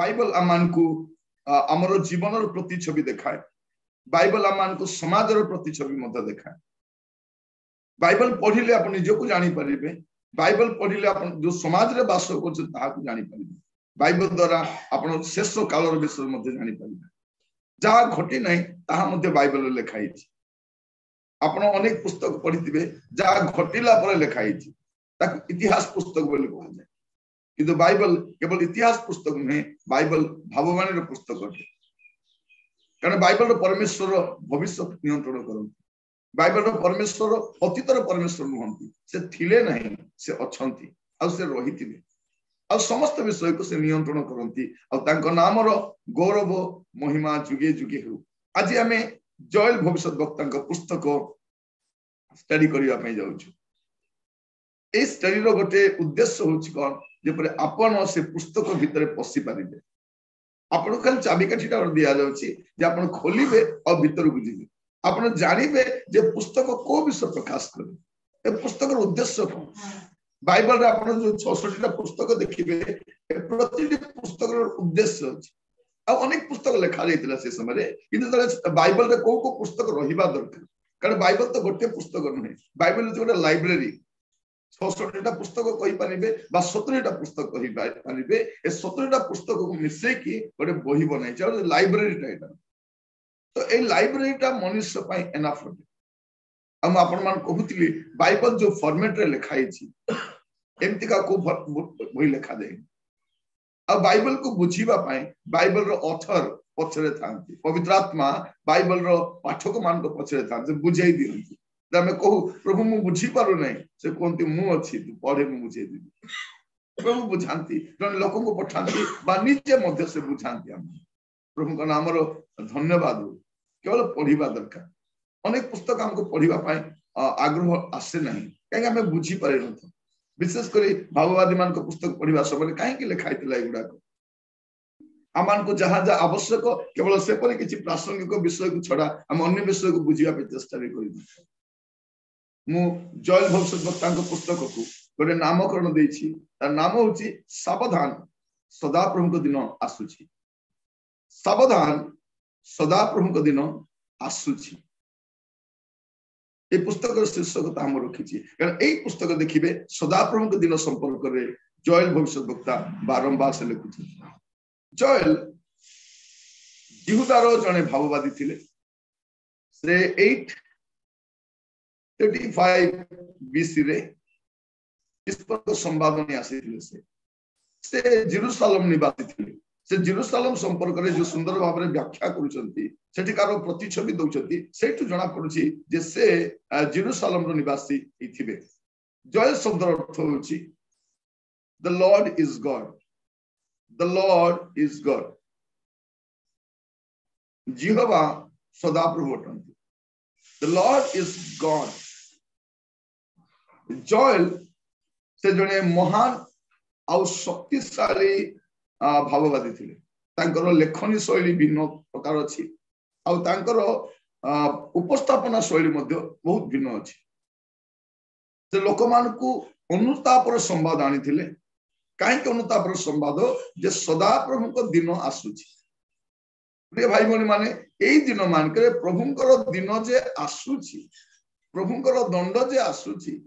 Bible आम को आमर जीवन प्रतिच्छवि देखाए बाइबल आम को समाज प्रतिच्छवि देखाए बाइबल पढ़िले आप निजक जानी पारे बाइबल पढ़िले आप जो समाज रे बास कर जानी पारे बाइबल द्वारा आप शेष काल विषय जानी पारे जहाँ घटी ना ताहा बाइबल लिखाई आप अनेक पुस्तक पढ़ी थे जहाँ घटिला लिखाई इतिहास पुस्तक बोली कह जाए किंतु बाइबल केवल इतिहास पुस्तक नुहे बाइबल भाववाणी पुस्तक अटे कारण बाइबल परमेश्वर भविष्य नियंत्रण करते बाइबल परमेश्वर अतीतर परमेश्वर नुहंती से थिले नहीं से अछंती आ से रहिथिबे आ समस्त विषय को से नियंत्रण करती आ नामर गौरव महिमा जुगे जुगे हो आज आम जोएल भविष्य वक्ता पुस्तक स्टडी करने जाऊँ ए स्टडी गोटे उद्देश्य होची कौन जेपरे आपण से पुस्तक भितर पशि पारे आपण खाली चाबिकाठीटा दि जाऊँ खोलिबे और भीतर को जीवे आप जानवे जे पुस्तक को विषय प्रकाश करे पुस्तक उद्देश्य कौन बाइबल आप जो 66 पुस्तक देखिए प्रति पुस्तक उद्देश्य अच्छी अनेक पुस्तक लिखा जाता से समय कि बाइबल को पुस्तक रहा दरकार कारण बाइबल तो गोटे पुस्तक नुहे बाइबल गोटे लाइब्रेरी 66 पुस्तक कहीपर 70 पुस्तक कहीपर 70 पुस्तक को मिसेकी गोटे बही बनाई लाइब्रेरी तो ये लाइब्रेरी मनुष्य एनाफ अटे कहूली बाइबल जो फॉर्मेट रे लिखाई एमती का को बही लिखा जाए आ बाइबल को बुझीबा बाइबल रो ऑथर पछरे थांती पवित्र आत्मा बाइबल रो पाठक मान को पछरे थांती बुझाई दियंती आम कहू प्रभु मु बुझी पारु नहीं से कहते मु अच्छी तू पढ़े मु बुझे देवी प्रभु बुझाती जन लोक को पठाती निजे मध्य से बुझाती आम प्रभु का नाम धन्यवाद केवल पढ़ा दरकार अनेक पुस्तक हमको पढ़ाई आग्रह आसे ना कहीं आम बुझीपारे न विशेषकर भाववादी मान पुस्तक पढ़ा समय कहीं लिखाई गुड़ाक आम को जहाँ जहाँ आवश्यक केवल सेपरी किसी प्रासंगिक विषय को छड़ा आम अन्य विषय को बुझापी चेष्टा भी कर जोएल भविष्य वक्ता पुस्तक को गोटे नामकरण देछि तार नाम होछि सावधान सदाप्रभु दिन आसुछि सावधान सदाप्रभु दिन आसुछि ये पुस्तक शीर्षक तो हम रखी कारण यही पुस्तक देखिए सदाप्रभु दिन संपर्क में जोएल भविष्य वक्ता बारंबार से लिखुचे जोएल यहूदार जड़े भाववादी थिले से 835 बीसी रे इस पर संवाद नहीं आसी से जेरूशलेम निवासी थिले से जेरूशलेम संपर्क में जो सुंदर भाव में व्याख्या कर प्रतिच्छवि दौरान से जना पड़ी जे से जेरूशलेम रो निवासी थिबे जोएल शब्द अर्थ होछि the Lord is God the Lord is God यहोवा सदाप्रभु अटंती the Lord is God Joel से जने महान आउ शक्तिशाली भाववादी थिले तांकर लेखनी शैली भिन्न प्रकार अछि आउ तांकर उपस्थापना शैली मध्य बहुत भिन्न अछि से लोक मान को अनुतापर संवाद आनी थिले कहीं अनुतापर संवाद जे सदाप्रभु को दिन आसुछि प्रिय भाई भौणी माने एई दिन मानकरे प्रभुंकर दिन जे आसुछि प्रभुंकर दंड जे आसुछि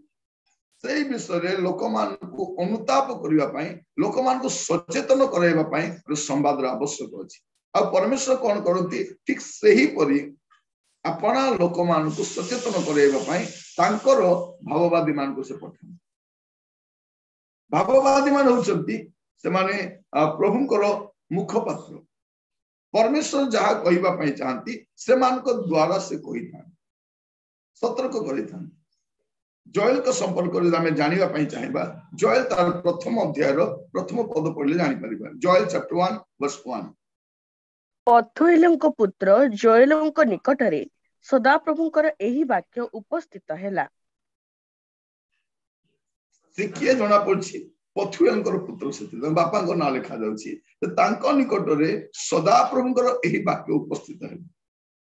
से विषय लोक मान को अनुताप करने लोक मान को सचेतन करने संवाद आवश्यक अच्छी आ परमेश्वर कौन करती ठीक से ही परी अपना लोक मान को सचेतन करने भाववादी मान को से पठा भाववादी मान होती से माने प्रभुंकर मुखपात्र परमेश्वर जहाँ कहवाई चाहती से मान को द्वारा से कही था सतर्क करी था जोएल का संपर्क जाना चाहिए जोएल तार प्रथम अध्याय प्रथम पद पढ़ले जानी परिबा जोएल चैप्टर 1 वर्स 1 पथुएलଙ୍କ पुत्र जोएलଙ୍କ निकटरे सदाप्रभुଙ୍କର एही वाक्य उपस्थित हैला से किए जना पड़छि पथुएलଙ୍କର पुत्र से बापा को ना लिखा जाउछि तांको निकटरे सदाप्रभुଙ୍କର एही वाक्य उपस्थित हैला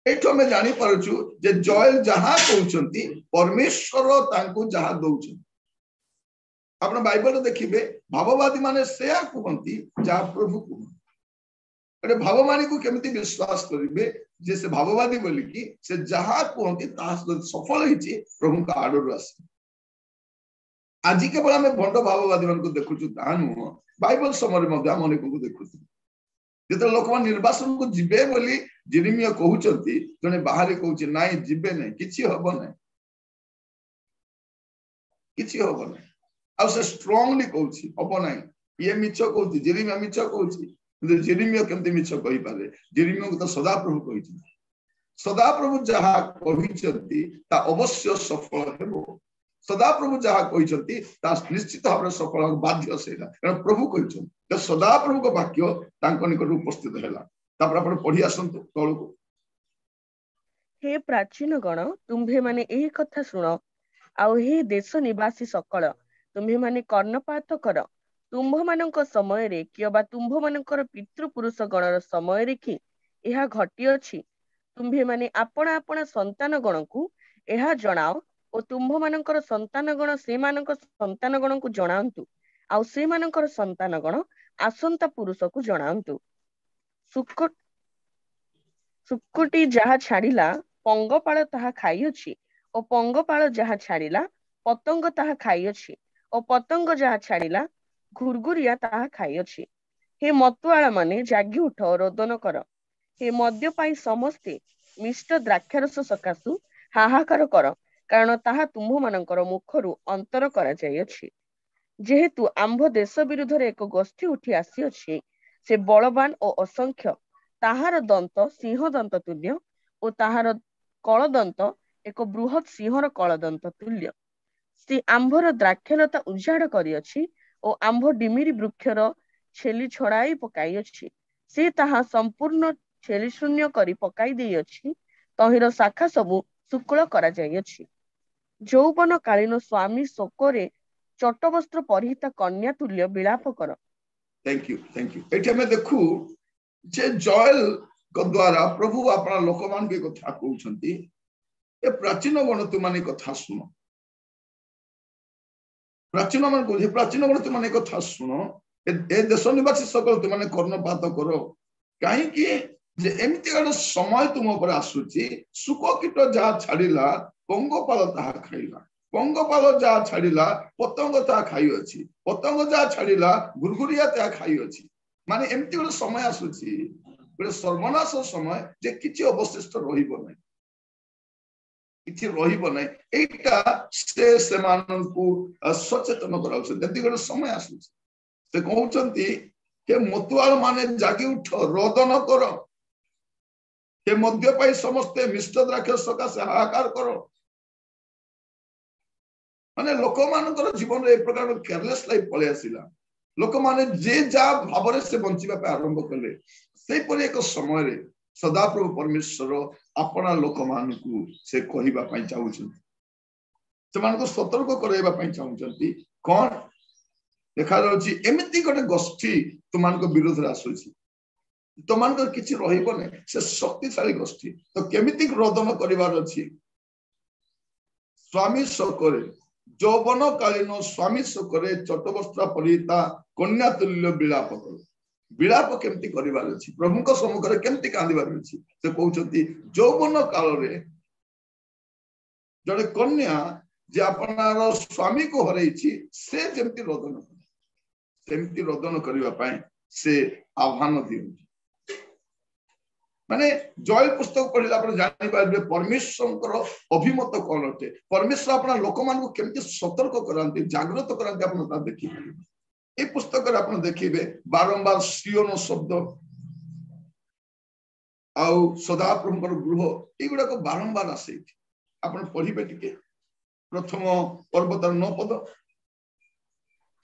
एठो में जानी पारछु जे जोएल जहां कहउछंती परमेश्वर तांको जहां दउछन आपण बाइबल देखिबे भाववादी माने सेया कहंती जा प्रभु कहंती ଗୋଟେ ଭାବବାଣୀ को केमिति विश्वास करिवे जे से भाववादी बोली कि से जहा कहते ता सफल होइछि प्रभु का आडर आसी आज केवल आम भंड भाववादी मान को देखुछु ता नुह बाइबल समय में आम अनेक को देखुछु जो लोक मान निर्वासन को जिबे बोली जिरिमिया कहउचंती जने बाहर कहउछि नाइ जिबे नै किछि हबो नै किछि हबो नै आ से स्ट्रांगली कहउछि हबो नै ये मिछ कहउछि जिरिमिया मिछ कहउछि जिरिमिया केमति मिछ कहि पारे जिरिमिया को तो सदाप्रभु कहिछि सदाप्रभु जहा कहिचंती ता अवश्य सफल हेबो सदाप्रभु जहा कहिचंती ता निश्चित भाव सफल हो बाध्य सेला कारण प्रभु कहिचंती तो सदाप्रभु को वाक्य तांको निकट उपस्थित हैला तापर आपण पढी आसंतु तळको हे प्राचीन गण तुम्भे माने एही कथा सुनो आउ हे देश निवासी सकल तुम्भे माने कर्णपात कर तुम्भ मानक समय रे किबा तुम्भ मानकर पितृपुरुष गणर समय रे कि एहा घटी अछि तुम्भे माने आपण आपण संतान गण को एहा जणाओ ओ तुम्भ मानकर संतान गण से मानक संतान गण को जणांतु आउ से मानकर संतान गण आसंता पुरुष को जणांतु सुकुटी जहा छाड़िला पंगपाल ताहा खाई अछि ओ पंगपाल जहा छाड़िला पतंग ताहा खाई अछि ओ पतंग जहा छाड़िला घुरघुरिया ताहा खाई अछि हे मतुआला माने जागी उठ रोदन कर हे मद्यपाई समस्ते मिष्ट द्राक्षारस सकाशु हाहाकार कर कारण ताहा तुम्भ मानकर मुखरु अंतर करा जाय अछि जेहेतु आंभ देश विरुद्ध रे एक गोष्ठी उठी आसी अछि से बलवान ओ असंख्य ताहार दंत सिंह दंत तुल्य ओ ताहार कलदंत एक बृहत सिंहर कलदंत तुल्य से आंभर द्राक्षलता उजाड़ करी अछि ओ आंभ डिमिरी वृक्षर छेली छड़ाई पकाई अछि से ताहा संपूर्ण छेली शून्य करी पकाई देई अछि तहिर शाखा सबु शुक्ल करा जाय अछि যৌবন कालीन स्वामी शोकरे चट्टवस्त्र परिहिता कन्या तुल्य विलाप कर थैंक यू एठी हम देखु जे जॉयल को द्वारा प्रभु अपना लोकमान के कथा कहउछंती ए प्राचीन गण तुमाने कथा सुनो प्राचीन मन को जे प्राचीन गण तुमाने कथा सुनो ए देश निवासी सकल तुमाने कर्णपात करो काहे कि जे एमिति गण समय तुम ऊपर आसुची सुख कीट जा छाड़िला पंगपाल ताहा खाइला पंगपाल जा छाड़िला पतंग ताहा खाइ अछि पतंग जा छाड़िला गुरगुरिया ताहा खाइ अछि माने एमिति गण समय आसुची गोटे सर्वनाश समय जे किछि अवशिष्ट रहिबो नै किछि रहिबो नै एटा से माननकु सचेतन कराउछ जति गण समय आसुची से कहउचंती के मतुआल माने जागी उठ रोदन कर हे मद्यपाई समस्ते मिष्ट द्राक्ष सकाशे हाहाकार करो माने लोक मानकर जीवन रे एक प्रकार केयरलेस लाइफ पळे आसिला लोक माने जे जा भाबरे से बंचिबा पे आरंभ कले से पर एक समय रे सदाप्रभु परमेश्वर अपना लोक मानकु से कहिबा पई चाहउछन से मानको सतर्क करैबा पई चाहउछंती कोन देखा जाउची एमिति गटे गोष्ठी तुमानको विरोध रे आसुची तुमानको किछि रहिबो नै से शक्तिशाली गोष्ठी तो केमिति रोदन करिवार अछि स्वामी शोकरे যৌবন কালীন स्वामी शोकरे चट्टवस्त्र परिहिता कन्या तुल्य विलाप कर विलाप केमती करिवार अछि प्रभु को सम्मुख रे केमती कांदिवार अछि से कहउछंती যৌবन काल रे जड़े कन्या जे अपनार स्वामी को हरैछि से जेमती रोदन करिवा पई से आह्वान दिउछि माने जॉयल पुस्तक पढ़िला पर जानि पाबे परमेश्वर अभिमत कोन अटे परमेश्वर अपना लोक मान को केमती सतर्क करांती जागृत करांती अपन ता देखि ए पुस्तक रे अपन देखिबे बारंबार सियोन शब्द आउ सदाप्रभुकर गृह एगुडा को बारंबार आसे अपन पढ़िबे टिके प्रथम पर्वतर 9 पद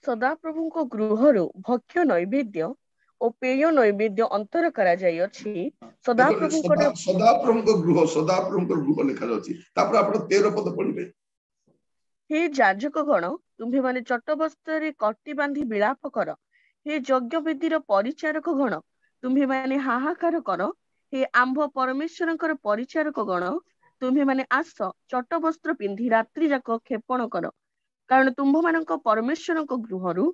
सदाप्रभुको गृहरु भक्ष्य नैवेद्य ओ पेय नैवेद्य अंतर करा जाय अछि सदाप्रभुको गृह लिखा जाछि तापर आपण 13 पद पढ़िबे हे याजक गण तुम्हे माने चट्टवस्त्र रे कटी बांधी विलाप कर हे यज्ञ वेदीर परिचारक गण तुम्हे माने हाहाकार कर हे आंभ परमेश्वरकर परिचारक गण तुम्हे माने आस चट्टवस्त्र पिंधी रात्रि जाक क्षेपण कर कारण तुम्भ मानक परमेश्वरक गृहरु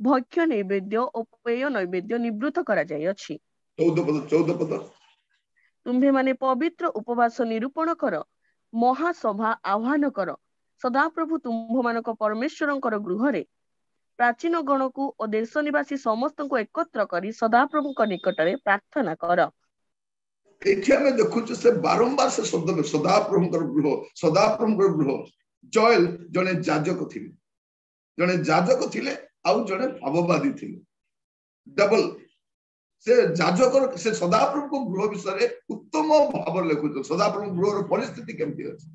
भक्ष्य नैवेद्य और पेय नैवेद्य निवृत्त करा जाय अछि 14 पद तुम्भे माने पवित्र उपवास निरूपण कर महासभा आह्वान कर सदाप्रभु तुम्भ मानक परमेश्वरंकर गृहरे प्राचीन गण को और देश निवासी समस्त को एकत्र करी सदाप्रभु निकटरे प्रार्थना कर। एठी हमें देखुछु से बारंबार से शब्द सदाप्रभुकर गृह जोएल जने याजक थिले आउ जने भाववादी थिले डबल से याजक से सदाप्रभु को गृह विषय उत्तम भाव लिखुछ सदाप्रभु गृह परिस्थिति केमती अछि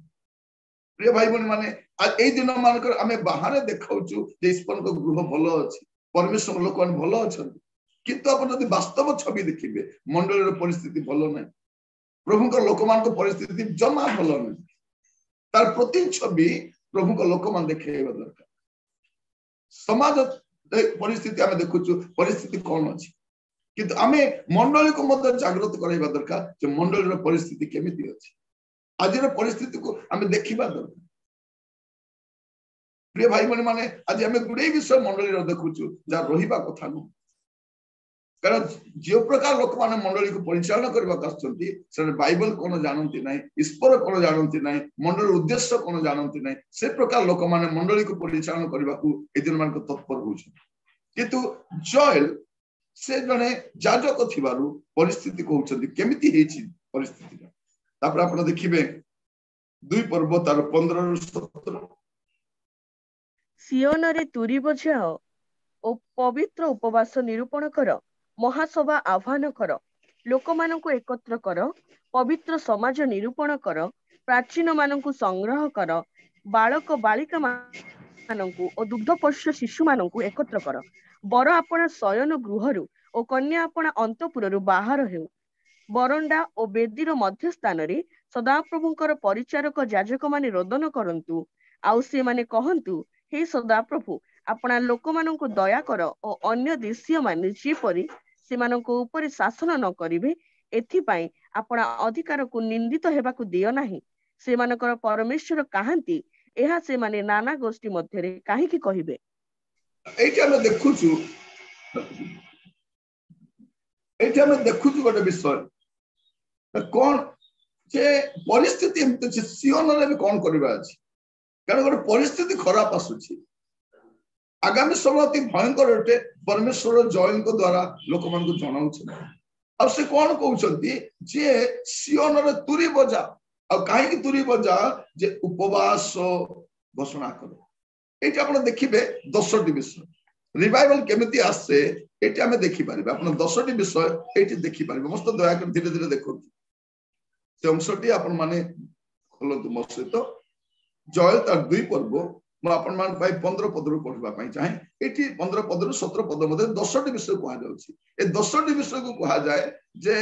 प्रिय भाई बहन माने आज ए दिन मानकर आमे बाहर देखाउछु जे ईश्वर को गृह भलो अछि परमेश्वर लोक मान भलो अछन किंतु अपन यदि वास्तव छवि देखिबे मंडलीर परिस्थिति भलो नै प्रभु को लोक मान को परिस्थिति जमा भलो नै तार प्रति छवि प्रभु को लोक मान देखेबा दरकार समाज परिस्थिति आमे देखुछु परिस्थिति कोन अछि किंतु आमे मंडली को मत जागृत करैबा दरकार जे मंडलीर परिस्थिति केमिति अछि आज परिस्थिति को आमे देखिबा दरकार प्रिय भाई माने आज आमे गुडे विषय मंडली देखुछु जा रहिबा कथा न कारण जो प्रकार लोक माने मंडली को परिचालन करबा कसंती से बाइबल कोन जानंती नै ईश्वर कोन जानंती नै मंडली उद्देश्य कोन जानंती नै से प्रकार लोक माने मंडली को परिचालन करबा को ए दिन मान को तत्पर होछ किंतु जोएल से जने याजक थिबारु परिस्थिति कहउछंती केमिति हेछि परिस्थिति तापर आपण देखिबे 2 पर्व तार 15 रु 17 सियोन रे तुरी बजाओ ओ पवित्र उपवास निरूपण कर महासभा आह्वान कर लोक मानकु एकत्र कर पवित्र समाज निरूपण कर प्राचीन मानकु संग्रह कर बालक बालिका मानकु ओ दुग्धपोष्य शिशु मानकु एकत्र कर बर आपण शयन गृहरु ओ कन्या आपण अंतपुररु बाहर हेउ बरंडा और बेदीर मध्य स्थान रे सदाप्रभुंकर परिचारक याजक माने रोदन करंतु आउ से माने कहंतु हे सदाप्रभु अपना लोक मानकु दया कर और अन्य देशीय माने जेपरि से मानकु ऊपर शासन न करिवे एथि पई अपना अधिकार को निंदित हेबाकु दियो नाही से मानकर परमेश्वर काहंती एहा से माने नाना गोष्ठी मध्य रे काहे की कहिबे एठी हम देखुछु गोटे विषय कौन जे परिस्थिति एमते सियोन रे भी कौन करबा अछि कारण गोटे परिस्थिति खराब आसुछि आगामी समय अति भयंकर अटे परमेश्वर जोएल को द्वारा लोक मन को जणाउछ अब से कौन कहउछंती जे सियोन रे तुरी बजा अब काहे की तुरी बजा जे उपवास घोषणा करो एठी आपण देखिबे 10टी विषय रिवाइवल केमिति आसे एठी हमें देखि पारिबे आपण 10टी विषय एठी देखि पारिबे मस्त दया कर धीरे धीरे देखो से अंशटी आपण माने खोलंतु मो सहित जोएल तार 2 पर्व म आपण मान पाई 15 पद रु पढबा पई चाहे एठी 15 पद रु 17 पद मध्ये 10टी विषय कहा जाउछि ए 10टी विषय को कहा जाय जे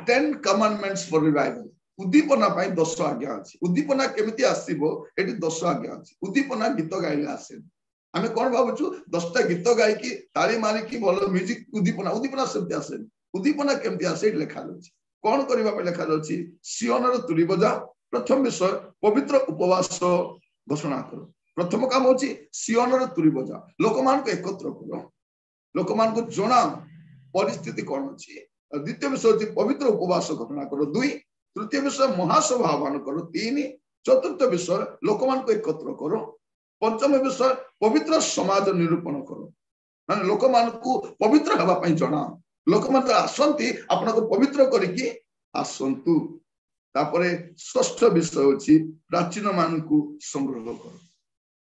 10 कमांडमेंट्स फॉर रिवाइवल उद्दीपना पाई 10 आज्ञा अछि उद्दीपना केमिति आसीबो एठी 10 आज्ञा अछि उद्दीपना गीत गाइले आसे आमे कोन भाबुछु 10टा गीत गाई की ताली मारी की भलो म्यूजिक उद्दीपना शब्द आसे उद्दीपना केमिति आसे लेखा अछि कोन करबा पे लेखा अछि सियोन रे तुरी बजा प्रथम विषय पवित्र उपवास घोषणा करो प्रथम काम होची सियोन रे तुरी बजा लोक मान को एकत्र करो लोक मान को जणा परिस्थिति कोन अछि द्वितीय विषय होची पवित्र उपवास घोषणा करो 2 तृतीय विषय महासभा आह्वान करो 3 चतुर्थ विषय लोक मान को एकत्र करो पंचम विषय पवित्र समाज निरूपण करो माने लोक मान को पवित्र हवा पई जणा लोक मान आसंती आपन को पवित्र करिकि आसंतु तापरे षष्ठ विषय होची प्राचीन मान को संग्रह करो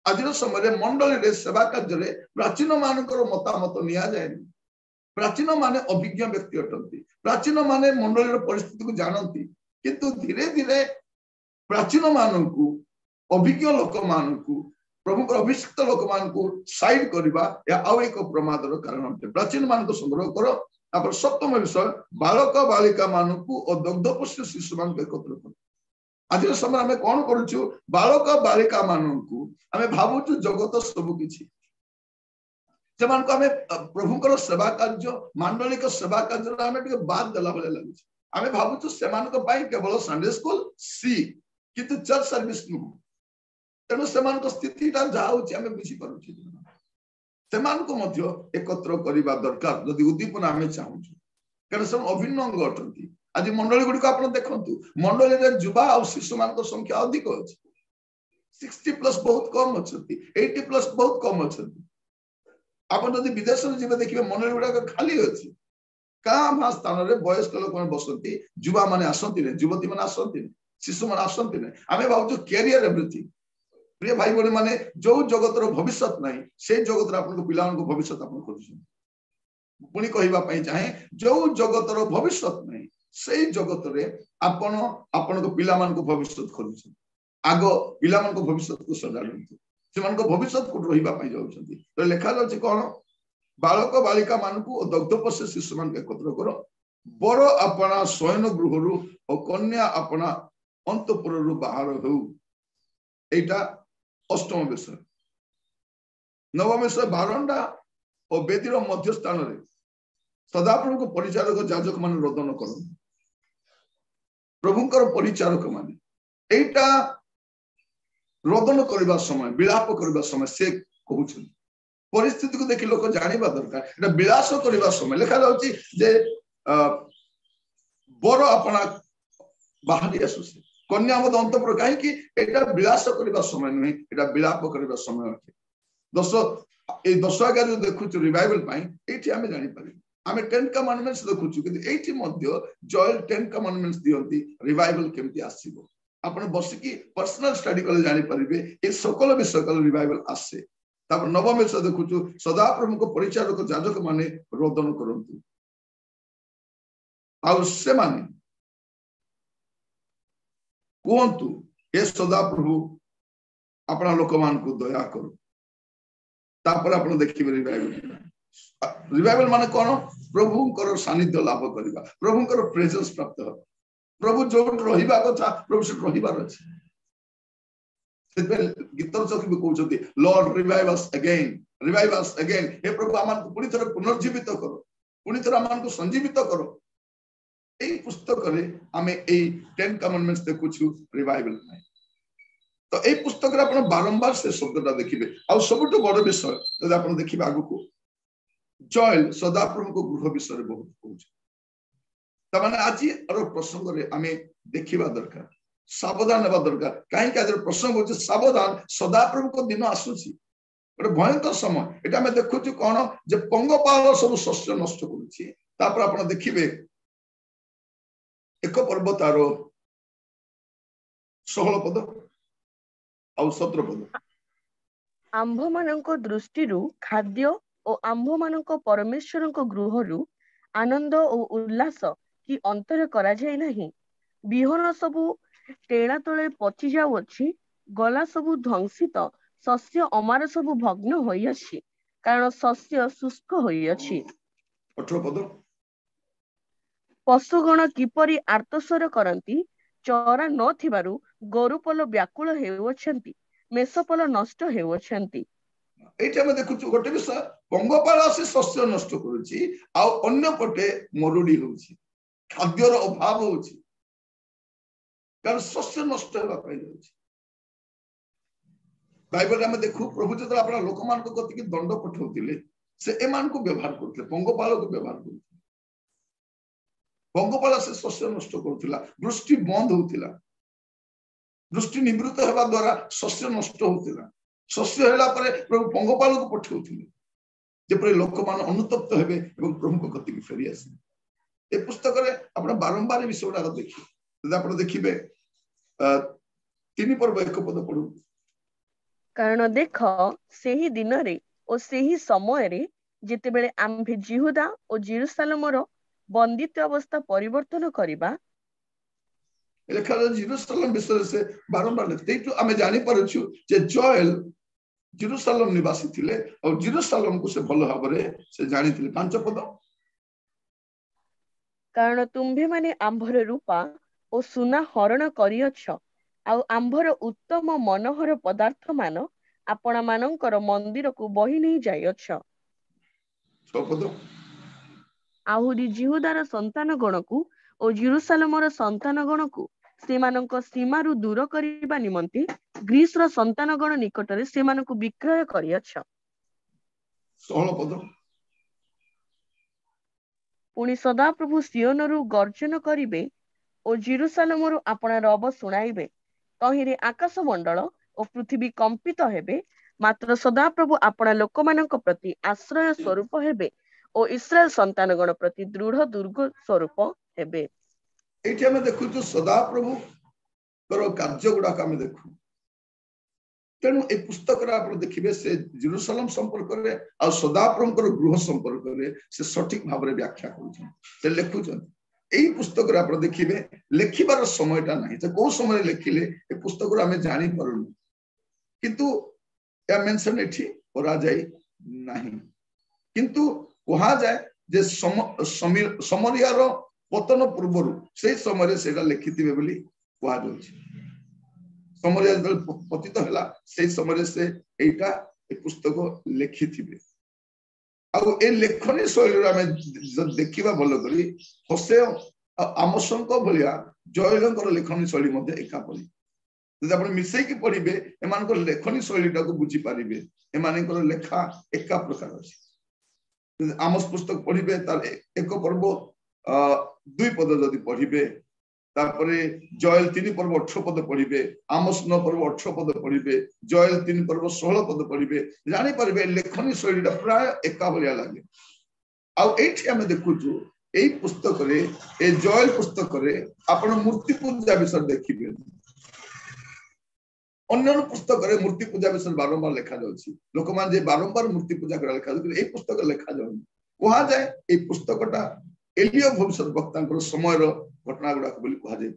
आजिर समय मंडली रे सेवा कार्य रे प्राचीन मानकर मतामत निया जाय प्राचीन माने अभिज्ञ व्यक्ति अटंती प्राचीन माने मंडली रे परिस्थिति को जानंती किंतु धीरे धीरे प्राचीन मान को अभिज्ञ लोक मान को प्रभु को अभिषिक्त लोक मान को साइड करबा या आउ एक प्रमादर कारण होते प्राचीन मान को संग्रह करो तापर सप्तम विषय बालक बालिका मान को और दुग्धपोष्य शिशु मान को एकत्र करो आज समय हमें कौन करूछु बालक बालिका मान को हमें भावुछु जगत सब किछि से मान को हमें प्रभु को सेवा कार्य मांडलिक सेवा कार्य हमें ଟିକେ बात देला भले लागुछ हमें भावुछु से मान को पाई केवल संडे स्कूल सी किंतु चर्च सर्विस नु तेणु से मान को स्थिति ता जाउछि हमें बुझी परुछि से मान को मध्य एकत्र करिबा दरकार यदि उद्दीपना हमें चाहूछु कारण सब अभिन्न अंग अटंती आज मंडली गुडी को आपण देखंतु मंडली रे युवा और शिशु मान संख्या अधिक अछि 60+ बहुत कम अछंती 80+ बहुत कम अछंती आपण जदि विदेश रे जिबे देखिबे मंडली गुडा खाली अछि का भा स्थान रे वयस्क लोक मन बसंती युवा माने आसंती ने युवती माने आसंती ने शिशु माने आसंती ने आमे भाउ कैरियर एवरीथिंग प्रिय भाई बहन माने जो जगत रो भविष्य नहीं से जगत रे आपन पिला को भविष्य आपन खोजु पुणी कहबा पई चाहे जो जगत रो भविष्य नहीं से जगत रे आपन आपन को पिला मान को भविष्य खोजु आगो पिला मान को भविष्य को सजाडंतु से मान को भविष्य को रहिबा पई जाउछंती तो लेखा अछि कोन बालक बालिका मान को दग्धपोष शिशु मान एकत्र करो बर अपना शयन गृह और कन्या अपना अंतपुर बाहर हो एटा अष्टम विषय नवम विषय बारंडा और बेदीर मध्य स्थान रे सदाप्रभु को परिचारक याजक मान रोदन कर प्रभुंकर परिचारक मान एटा रोदन करबा समय विलाप करबा समय से कहउछन परिस्थिति को देखि लोक जानिबा दरकार एटा विलास करबा समय लिखा जाउची जे बर अपना बाहरी आसुसी कन्या मद अंतपुर कहीं कि एटा विलास करबा समय नहीं एटा विलाप करबा समय अछि दस आज्ञा जो देखुछु रिवाइवल पाई एठी हमें जानि पारि हमें 10 कमांडमेंट्स देखुछु कि एठी मध्य जॉयल 10 कमांडमेंट्स दियंती रिवाइवल केमती आसीबो आपण बसिकी पर्सनल स्टडी कले जानि परिबे ए सकल विषय कल रिवाइवल आसे तापर नवम विषय देखुछु सदा प्रभु को परिचारक याजक माने रोदन करंतु आ से माने कहतु हे सदा प्रभु अपना लोक मान को दया करो तापर आपण देखिबे रिवाइवल माने कोन प्रभुंकर सानिध्य लाभ करबा प्रभुंकर प्रेजेंस प्राप्त हो प्रभु जो रहिबा कथा प्रभु से रहिबार अछि सेते गीतर चकी भी कहउछथि लॉर्ड रिवाइव अस अगेन हे प्रभु आमान को पुनी थरे पुनर्जीवित करो पुनी थरे आमान को संजीवित करो एई पुस्तक रे आमे एई 10 कमांडमेंट्स देखुछु रिवाइवल नै तो एई पुस्तक रे आपण बारंबार से शब्दटा देखिबे आ सबटो बड़ विषय जदि आपण देखिबे आगु को जॉयल सदा प्रभु को गृह विषय रे बहुत कहउछ त माने आज अर प्रसंग रे आमे देखिबा दरकार सावधान नेबा दरकार काहे कि आज प्रसंग होछ सावधान सदा प्रभु को दिन आसुची एक भयंकर समय एटा हमें देखुछु कोन जे पंगपाल सब शस्य नष्ट करूची तापर आपण देखिबे एक पर्वतार 16 पद और 17 पद आंभ मानक दृष्टि खाद्य और आंभ मानक परमेश्वर गृह आनंद और उल्लास कि अंतर करा जाय नहीं बिहन सबु टेणा तले पचि जाउछि गला सबु ध्वंसित शस्य अमार सबु भग्न होई अछि कारण शस्य शुष्क होई अछि 18 पद पशुगण किपरि आर्तस्वर करती चरा न थिबारु गोरुपल व्याकुल हेउछंती मेषपल नष्ट हेउछंती एटा में देखुछु गोटे विषय पंगपाल आसी शस्य नष्ट करूची आ अन्य पटे मरुडी होउची खाद्यर अभाव होउची कारण शस्य नष्ट हेबा पाई जाउची बाइबल में देखु प्रभु जत अपना लोक मान को कति की दंड पठौतिले से एमान को व्यवहार करथले पंगपाल को व्यवहार करथले पंगपाल से शस्य नष्ट करूथिला दृष्टि बंद होउथिला दृष्टि निवृत्त हेबा द्वारा शस्य नष्ट होउथिला शस्य हेला परे प्रभु पंगपाल को पठौथिले जे पर लोक मान अनुतप्त हेबे एवं प्रभु को कति की फेरी आसे ए पुस्तक रे आपण बारंबार विषयडा देखि जदि आपण देखिबे 3 पर्व 1 पद पढु कारण देख सेही दिन रे ओ सेही समय रे जेते बेले आम्भे जिहुदा ओ जेरूशलेमर बंदित अवस्था परिवर्तन करिबा लेखा जेरूशलेम विषय से बारंबार लेते तो हमें जानि परछु जे जोएल जेरूशलेम निवासी थिले और जेरूशलेम को से भलो भाबरे से जानिथिले 5 पद कारण तुम्भे माने आंभर रूपा ओ सुना हरण करियछ आ आंभर उत्तम मनोहर पदार्थ मान आपण मानकर मंदिर को बही नहीं जायछ 6 पद आहुरी जिहुदार संतान गण को ओ जेरूशलेमर संतान गण को सेमानक सीमारु दूर करिबा निमंते ग्रीसर संतान गण निकटरे सेमानक विक्रय करियछ 16 पद पुणी सदाप्रभु सियोनरु गर्जन करिबे ओ जेरुसालेमरु आपणा रब शुणाइबे। तहिरे आकाश मंडल ओ पृथ्वी कंपित हेबे। मात्र सदाप्रभु आपणा लोकमानक प्रति आश्रय स्वरूप हेबे ओ इस्राएल संतानगण प्रति दृढ़ दुर्ग स्वरूप हेबे। एठी हमें देखु सदाप्रभु करो कार्य गुड़ाक आम देखु। तेणु ए पुस्तक आप देखिए से जेरुसालेम संपर्क में आ सदाप्रभुकर गृह संपर्क में से सठिक भाव में व्याख्या कर लिखुं। यही पुस्तक आप देखिए लिखिबार समयटा नहीं कौ समय लिखिले ए पुस्तक आम जानी पारुनु किंतु या मेंशन एठी करा जाय नाही। किंतु कहा जाए जे समरियार पतन पूर्व से समय से लिखिथिबे बोली कहा जाउछि। समरिया पतित हला से समय से एटा ए पुस्तक लिखिथिबे। आउ ए लेखनी शैली आम देखिबा भल करी हसे आमसंक भलिया जयलंकर लेखनी शैली मध्य एका पड़ी जब आप मिसेकी पढ़े एमान लेखनी शैलीटा को बुझी पारे एमानकर लेखा एका प्रकार अच्छे। आमस पुस्तक पढ़े तार एक पर्व 2 पद जदि पढ़े तापरे जयल 3 पर्व 18 पद पढ़े आमस 9 पर्व 18 पद पढ़े जयल 3 पर्व 16 पद पढ़े जानी पारे लेखनी शैलीटा प्राय एका भाया लगे। आम देखु यही पुस्तक ए जयल पुस्तक आप मूर्ति पूजा विषय देखिए। अन्य पुस्तक मूर्ति पूजा विषय बारंबार लिखा जाउछि। लोक मान जे बारंबार मूर्ति पूजा करा लिखा जाउछि ए पुस्तक लिखा जाउनि। कहा जाए ए पुस्तकटा एलिया भविष्य वक्तांकर समय घटना गुड़ाक बोली कहा जाय।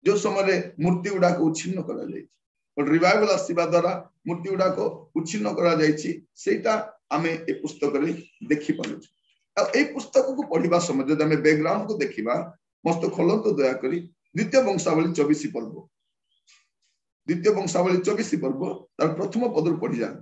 जो समय मूर्ति गुड़ाक उच्छिन्न करा जायछि रिवाइवल आसीबा द्वारा मूर्ति गुड़ाक उच्छिन्न करा जायछि सेटा आमे ए पुस्तक रे देखि पारुछु। आ ए पुस्तक को पढ़िबा समय जदि आमे बैकग्राउंड को देखिबा मस्त खोलंतो दया करी द्वितीय वंशावली 24 पर्व। द्वितीय वंशावली 24 पर्व तार प्रथम पद पढ़ी जा।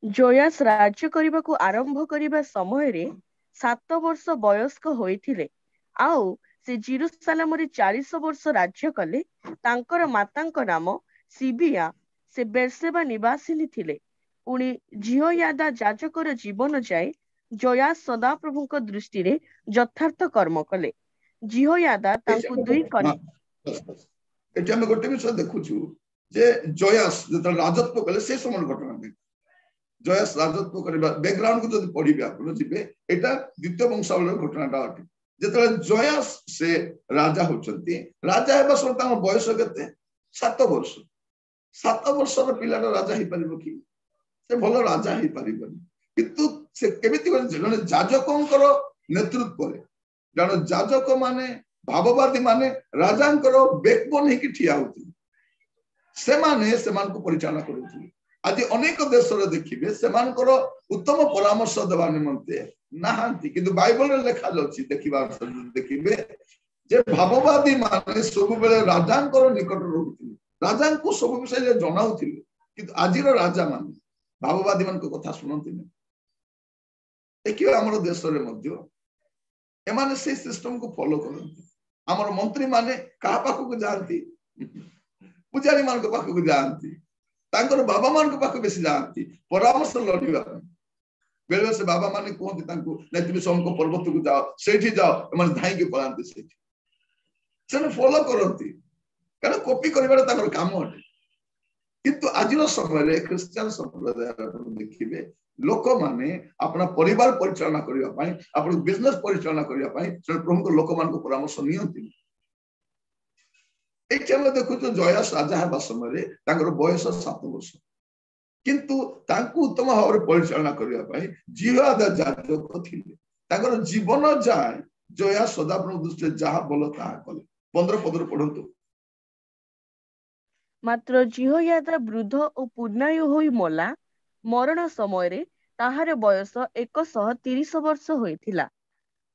जोयास राज्य करबाकू आरंभ करिबा समय रे 7 वर्ष वयस्क होइथिले। आउ से जेरुसालेम रे 40 वर्ष राज्य कले। तांकर मातांक नाम सिबिया से बेरसेबा निवासिनी थिले। पुणी जिहोयादा याजकर जीवन जाए जोयास सदाप्रभुଙ୍କ दृष्टि रे यथार्थ कर्म कले। जिहोयादा तांकु 2 कन्या एटा हम गोटे विषय देखुछु जे जोयास जत राजत्व कले से समय घटना देख जोयास राजत्व करबा बैकग्राउंड को जदि पढ़िबे आपण जिबे एटा द्वितीय वंशावली घटनाटा अटे। जतले जोयास से राजा होचंती राजा हेबा समय तांको बयस केते 7 वर्ष। 7 वर्षर पिलाटा राजा हे परिबो कि से भलो राजा हे परिबो किंतु से केमिति जने जाजकंकर नेतृत्व रे जने जाजक माने भाववादी माने राजांकर बैकबोन हे कि ठिया होती से माने सेमान को परिचालन करूथि। आज अनेक देश रे देखिबे सेमानकर उत्तम परामर्श देवा निमंते नाहांती किंतु बाइबल रे लिखा जाउछि देखिबा देखिबे जे भाववादी माने सब बेले राजांकर निकट रहउथि राजांको सब विषय जणाउथि किंतु आजिर राजा माने भाववादी मान को कथा सुनंती नै। देखिए हमर देश रे मध्य एमाने से सिस्टम को फॉलो करंती। हमर मंत्री माने कहा पाखु को जानती पुजारी मान को पाखु को जानती तांकर बाबा मान को पाखु बेसी जानती परामर्श लड़िबा बेले से बाबा माने कहंती तांको नै तुम समको पर्वत को जाओ सेठी जाओ एमाने धाई के पळांती सेठी से फॉलो करंती कारण कॉपी करबार तांकर काम अटे। किंतु आजिर समय रे क्रिश्चियन संप्रदाय देखिबे लोक माने अपना परिवार परिचालना करिया पई अपन बिजनेस परिचालना करिया पई प्रमुख लोक मान को परामर्श नियंती। एठी हम देखु तो जयास राजा हेबा समय रे तांकर बयस 7 वर्ष किंतु तांको उत्तम भाव परिचालना करिया पई जिहोयादा जाजक थिले। तांकर जीवन जाय जयास सदाप्रभु दृष्टि जहा बोल ताहा कले। 15 पद पढंतु। मात्र जिहोयादा वृद्ध और पूर्णायु होई मोला। मरण समय रे ताहार बयस 130 वर्ष होइथिला।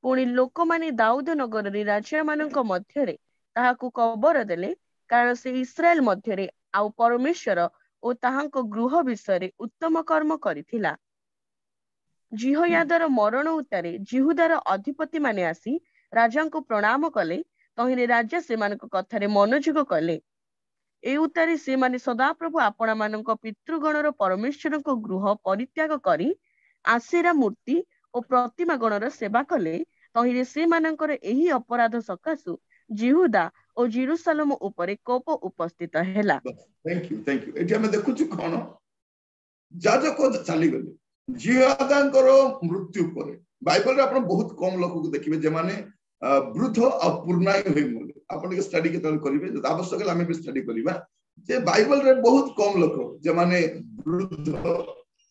पुणी लोक माने दाऊद नगर रे राजा मानक मध्य रे ताहाकु कबर देले कारण से इस्राएल मध्य रे आउ परमेश्वर ओ ताहांको गृह विषय रे उत्तम कर्म करिथिला। जिहोयादार मरण उतारे जिहुदार अधिपति माने आसी राजांको प्रणाम कले। तहिने राजा सेमानक कथारे मनोयोग कले। ए उतारे से माने सदाप्रभु आपणा मानक पितृगणर परमेश्वरक गृह परित्याग करी आसेरा मूर्ति और प्रतिमा गणर सेवा कले। तहिरे से मानकर एही अपराध सकाशु जिहुदा और जेरुसालेम उपरे कोप उपस्थित हैला। थैंक यू एठी हमें देखु छु कोन जाजक चली गले जिहुदांकर मृत्यु पर बाइबल रे आपण बहुत कम लोक को देखिबे जे माने वृद्ध और पूर्णाय होई मले आपण के स्टडी के तल करिवे जब आवश्यक हमें भी स्टडी करिवा जे बाइबल रे बहुत कम लोक जे माने वृद्ध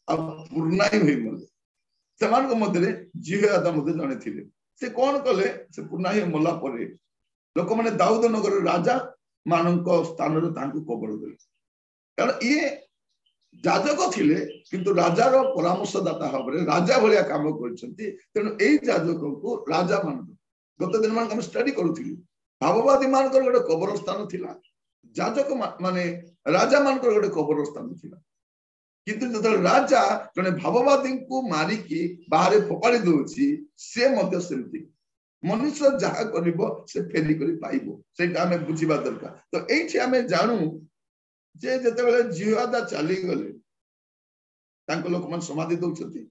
और पूर्णाय होई मले समान को मध्य जिहुदा मध्य जने थिले से कोन कले से पूर्णाय मला परे लोक माने दाऊद नगर राजा मानक स्थान रे तांको कबर देले कारण ये जाजक थिले किंतु राजार परामर्शदाता भाव राजा भलिया काम करछंती तेनु एई जाजक को राजा मान गत दिन मान हम स्टडी करूथिली भाववादी मान कर गोटे कबर स्थान थिला जाजक माने राजा मान कर गोटे कबर स्थान थिला किंतु जत राजा जने भाववादी को मारी की बाहर फोपाड़ी दोछि से मध्य सेमती मनुष्य जहा करिवो से फेरी करी पाइबो सेटा हमें बुझिबा दरकार तो एठी हमें जानू जे जते बेले जिहुदा चली गले तांको लोक मन समाधि दउछथि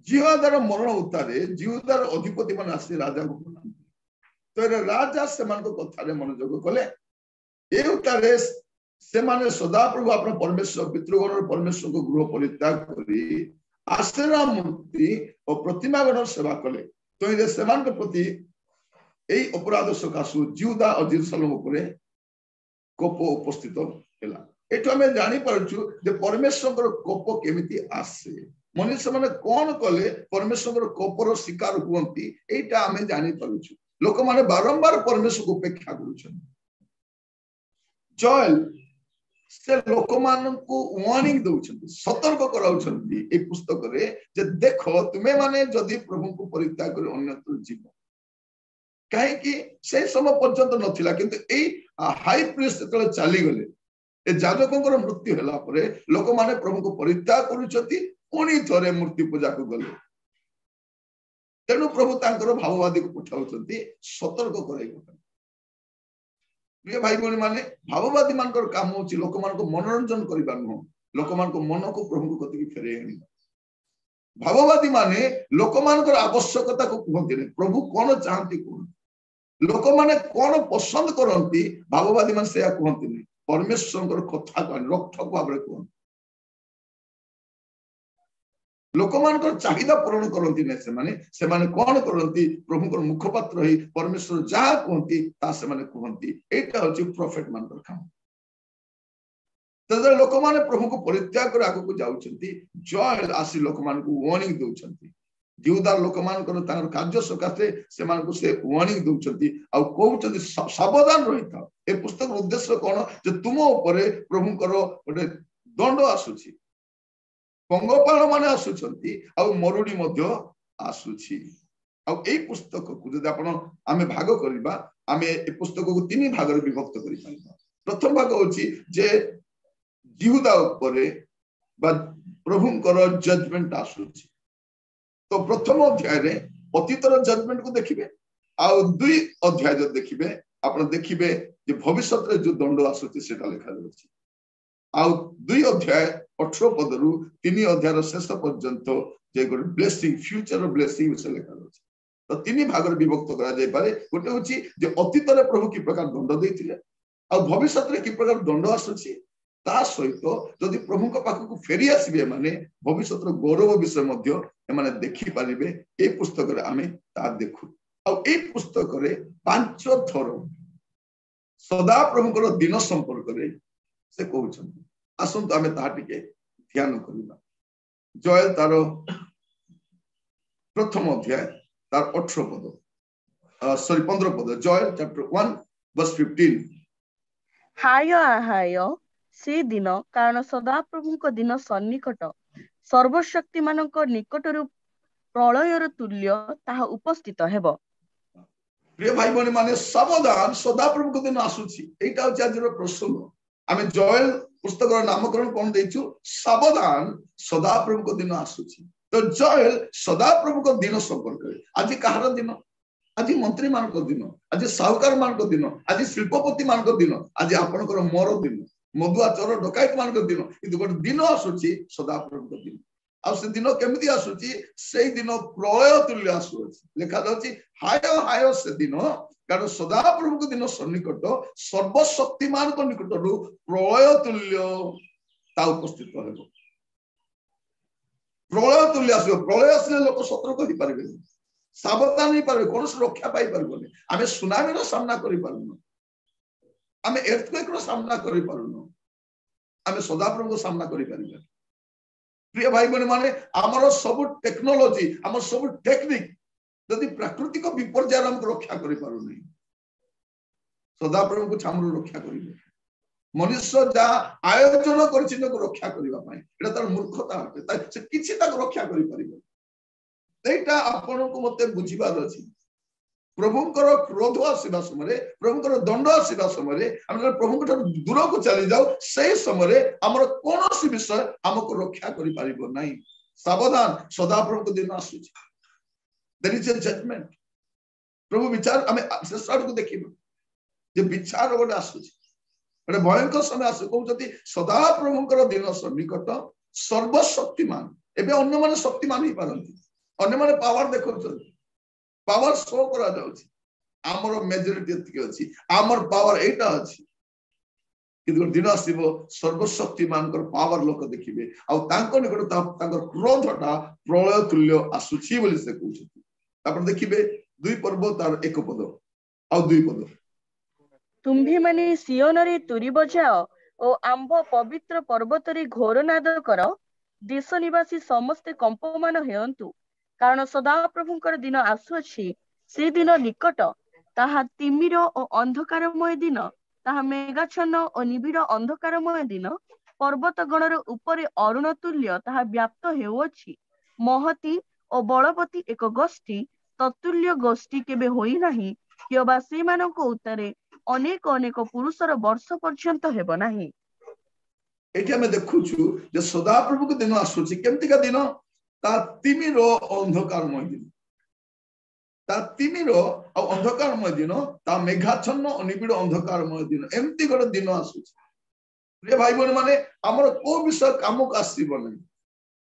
जिहुदार मरण उतारे जिहुदार अधिपति मन आसी राजा को तो राजा से मन को कथा रे मनोयोग कले ए उतारे से माने सदा प्रभु अपन परमेश्वर पितृगण परमेश्वर को गृह परित्याग करी आश्रय मूर्ति और प्रतिमा गण सेवा कले तो ये सेमान के प्रति एई अपराध सकाशु जिहुदा और जेरुसालेम उपरे कोप उपस्थित हैला एठो हमें जानि परछु जे परमेश्वर कोप केमिति आसे मनुष्य माने कोन कले परमेश्वर कोपर शिकार हुवंती एटा हमें जानि परछु लोक माने बारंबार परमेश्वर को उपेक्षा करूछन जोएल से लोक मान को वार्निंग दउछन सतर्क कराउछन ए पुस्तक रे जे देखो तुमे माने जदी प्रभु को परित्याग कर अन्यत्र जीव काहे कि से समय पर्यंत नथिला किंतु ए हाई प्रीस्ट तले चली गले ए जाजकंकर मृत्यु होला परे लोक माने प्रभु को परित्याग करूछथि पुणी थरे मूर्ति पूजा को गले तेनु प्रभु तांकर भाववादी को पठाउछथि सतर्क कराई प्रिय भाई बहन माने भाववादी मानकर काम होची लोक मान को मनोरंजन करिबा न लोक मान को मन को प्रभु को कति फेरे आनी भाववादी माने लोक मानकर आवश्यकता को कहते नहीं प्रभु कौन चाहती कोन लोक माने कौन पसंद करंती भाववादी मान से कहते नहीं परमेश्वर कथा को रक्षक भाव कहते लोक मानकर चाहिदा पूरण करंती ने से माने कौन करंती प्रभु मुखपात्र ही परमेश्वर जहा कहती ता से माने कहती एटा होची प्रॉफिट मानकर काम तदर लोक माने प्रभु को परित्याग कर आगु को जाउछंती जोएल आसी लोक मान को वार्निंग दउछंती जिहुदा लोक मानकर तार कार्य सकासे से मान को से वार्निंग दउछंती आ कहउछंती सावधान रहिता ए पुस्तक उद्देश्य कोन जे तुम ऊपर प्रभु करो गोटे दंड आसुची पंगपाल माने आसुछंती आ मरुडी मध्य आसुची आ ए पुस्तक को जदि आपण आमे भाग करिबा आमे ए पुस्तक को तीन भाग रे विभक्त करि पाइबा प्रथम भाग होची जे जिहुदा ऊपर बा प्रभुंकर जजमेंट आसुची तो प्रथम अध्याय रे अतीतर जजमेंट को देखिबे आ दुई अध्याय जो देखिबे आपण देखिबे जे भविष्यत रे जो दंड आसुची सेटा लिखा जाउची आ दुई अध्याय 18 पद रु 3 अध्याय शेष पर्यंत जे गोटे ब्लेसिंग फ्यूचर ब्लेसिंग से लिखा जाउची तो तीन भाग रे विभक्त करा जाय पारे गोटे होची जे अतीत रे प्रभु की प्रकार दंड देथिले आ भविष्यत रे की प्रकार दंड आसुची ता सहित जदि प्रभु को पाख को फेरी आसीबे माने भविष्यत रो गौरव विषय मध्य एमाने देखि पारिबे ए पुस्तक रे आमे ता देखु आ ए पुस्तक रे 5 थर सदा प्रभु को दिन संपर्क रे से कहउछन आसंत आमे ता टिके ध्यान करिबा जोएल तार प्रथम अध्याय तार 18 पद सॉरी 15 पद जोएल चैप्टर 1 वर्स 15 हाय से दिन कारण सदा प्रभु को दिन सन्निकट सर्वशक्ति मानक निकटरु प्रलयर तुल्य ताहा उपस्थित हेबो प्रिय भाई बहन माने सावधान सदा प्रभु को दिन आसुची एटा होची आज प्रसंग आमे जोएल पुस्तक नामकरण कोन देइछु सावधान सदा प्रभु को दिन आसुची तो जोएल सदा प्रभु को दिन संपर्क आज कहार दिन आज मंत्री मान दिन आज साहुकार मान दिन आज शिल्पपति मान दिन आज आपनकर मोर दिन मधुआ चोर डकायत मान दिन किंतु गोटे दिन आसुची सदा प्रभु को दिन आ से दिन केमिति आसुची से दिन प्रलय तुल्य आसुची लिखा जाउची हाय हाय से दिन कारण सदा प्रभु को दिन सन्निकट सर्वशक्तिमान को निकट प्रलय तुल्य ता उपस्थित हेबो प्रलय तुल्य आसो प्रलय आसले लोक सतर्क हो पारबे सावधान हो पारबे कोन रक्षा पाई पारबोनी आमे सुनामी रो सामना करि पारुनो आमे अर्थक्वेक रो सामना करि पारुनो आमे सदा प्रभु को सामना करि पारिबे प्रिय भाई बहन माने हमर सब टेक्नोलॉजी हमर सब टेक्निक यदि प्राकृतिक विपर्यय हम रक्षा करि पारु नहीं सदा प्रभु को हमर रक्षा करिबे मनुष्य जा आयोजन करछि न रक्षा करिबा पई एटा तार मूर्खता होते से किछि तक रक्षा करि परिबे एटा आपन को मते बुझिबार अछि प्रभुंकर क्रोध आसीबा समय प्रभुंकर दंड आसीबा समय हम प्रभु दूर को चली जाओ से समय हमर कोनोसी विषय हमको रक्षा करि पारिबो नहीं सावधान सदा प्रभु को दिन आसुछि देयर इज अ जजमेंट प्रभु विचार हमें शेषाड़ को देखिबो जे विचार गोटे आसुछि गोटे भयंकर समय आसु कहउछथि सदा प्रभुंकर दिन सन्निकट सर्वशक्तिमान एबे अन्य माने शक्तिमान ही पारंती अन्य माने पावर देखौछथि पावर शो करा जाउछि हमर मेजॉरिटी एतिके अछि हमर पावर एटा अछि किंतु दिन आसीबो सर्वशक्तिमान कर पावर लोक देखिबे आ तांको निकट तांकर क्रोधटा प्रलय तुल्य आसुछि बोली से कहउछथि आपण देखिबे दुई पर्व तार एक पद आ दुई पद तुम्ही माने सियोन रे तुरी बजाओ ओ आंब पवित्र पर्वत रे घोरनाद कर देश निवासी समस्त कंपमान हेयंतु कारण सदा प्रभुंकर दिन आसुअछि से दिन निकट ताहा तिमिर ओ अंधकारमय दिन ताहा मेघाच्छन्न ओ निबिड़ अंधकारमय दिन पर्वत गणर उपरे अरुण तुल्य ताहा व्याप्त हेउअछि महती ओ बलवती एक गोष्ठी ततुल्य गोष्ठी केबे होई नाही किबा सेमानको उतरे अनेक अनेक पुरुषर वर्ष पर्यंत हेबो नाही एठी हमें देखुछु जे सदा प्रभु के दिन आसुछि केमति का दिन ता तिमिर अंधकारमय दिन ता तिमिर आ अंधकारमय दिन ता मेघाच्छन्न अनिबिड़ अंधकारमय दिन एमति गोटे दिन आसुछि प्रिय भाई बहन माने हमर को विषय काम को आसीबो नै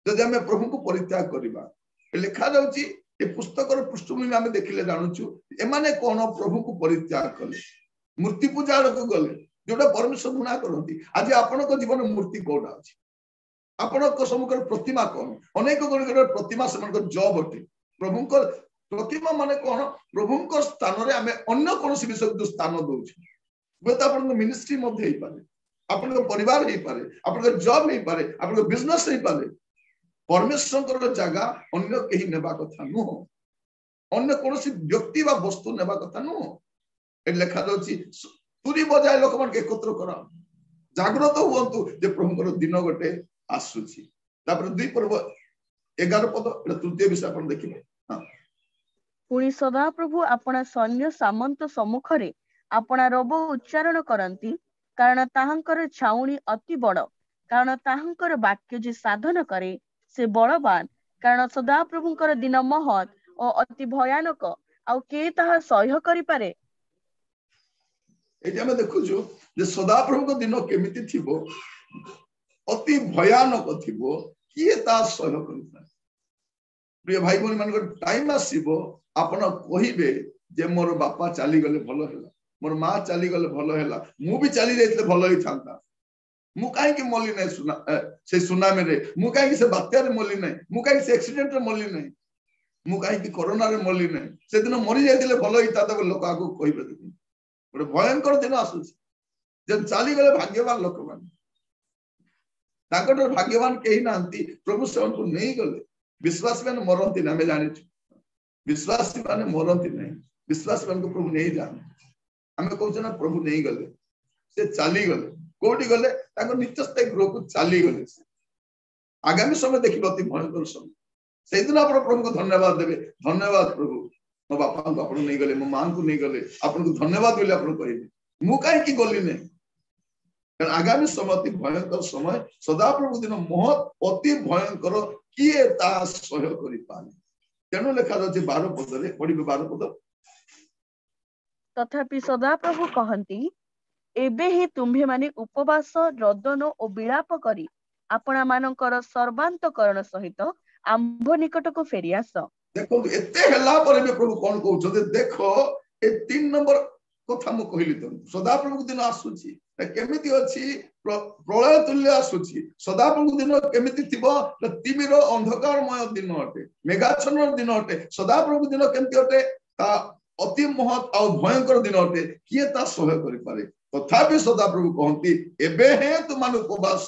जदि हमें प्रभु को परित्याग करबा लिखा जाउछि ए पुस्तक रो पृष्ठभूमि हमें देखिले जानुछु एमाने कोन प्रभु को परित्याग कले मूर्ति पूजा को गले जोटा परमेश्वर घृणा करती आज आपण जीवन मूर्ति कोडा अछि आपण सम्मुखर प्रतिमा कोन अनेक गुण प्रतिमा से जॉब अटे प्रभुंकर प्रतिमा माने कोन प्रभुंकर स्थान रे हमें अन्य कोनोसी विषय को स्थान दोछि बेत आपण मिनिस्ट्री मध्ये ही पारे आपण परिवार ही पारे आपण जॉब ही पारे आपण बिजनेस ही पारे परमेश्वर जगह अन्य केही नेबा कथा नु अन्य कोनोसी व्यक्ति बा वस्तु नेबा कथा नु ए लिखा जाउछि तुरी बजाय लोक मन के एकत्र करा जागृत हुअंतु जे प्रभुंकर दिन गोटे आसुछि तापर दुई पर्व 11 पद तृतीय विषय आपण देखिबे हां पुणी सदा प्रभु आपणा सैन्य सामंत सम्मुखरे आपणा रब उच्चारण करंती कारण ताहांकर छाउणी अति बड़ कारण ताहांकर वाक्य जे साधन करे से बलवान कारण सदा प्रभुंकर दिन महत और अति भयानक आ के ताहा सह्य करि पारे एजे हम देखुछु जे सदा प्रभु को दिन केमिति थिबो अति भयानक थिबो किए ता सह्य करिता प्रिय भाई बहन मान टाइम आसीबो आपण कहिबे जे मोर बापा चाली गले भलो हैला मोर मां चाली गले भलो हैला मु भी चाली जाइतले भलो ही थांता मु काहे कि मोली नै सुना से सुनामी रे मु काहे कि से बात्या रे मोली नै मु काहे से एक्सीडेंट रे मोली नै मु काहे कि कोरोना रे मोली नै से दिन मरि जाइतले भलो ही थाता लोक आगु कहिबे देखि गोटे भयंकर दिन आसुछि जे चाली गले भाग्यवान लोक मान ताकर भाग्यवान केही नांती प्रभु से उनको नहीं गले विश्वासी माने मरंती ना मैं जानि विश्वासी माने मरंती नहीं विश्वासी मान को प्रभु नहीं जान हमें कहछ ना प्रभु नहीं गले से चाली गले कोठी गले ताको नित्यस्थ गृह को चाली गले आगामी समय देखि अति भयंकर समय से दिन आप प्रभु को धन्यवाद देबे धन्यवाद प्रभु मो बापा को आपण नहीं गले मो मां को नहीं गले आपण को धन्यवाद बोले आपण कहिबे मु काहे कि गली नहीं कारण आगामी समय अति भयंकर समय सदा प्रभु दिन महत अति भयंकर किए ता सह्य करि पाले तेनु लेखा जाछि 12 पद रे पढिबे 12 पद तथापि सदा प्रभु कहंती एबे ही तुम्हे माने उपवास रदन और विलाप करी आपणा मानकर सर्वांतकरण सहित आंभ निकटको फेरी आस। देखो एते हला पर भी प्रभु कौन कहउछते देखो ए 3 नंबर कथा मु कहली तुम सदा प्रभु दिन आसुची केमिति अछि प्रलय तुल्य आसुची सदा प्रभु दिन केमिति थिबो तिमिर अंधकारमय दिन अटे मेघाच्छन्न दिन अटे सदा प्रभु दिन केमिति अटे ता अति महत आ भयंकर दिन अटे किए ता सहय करि पारे तथापि सदा प्रभु कहंती एबे हे तुमान उपवास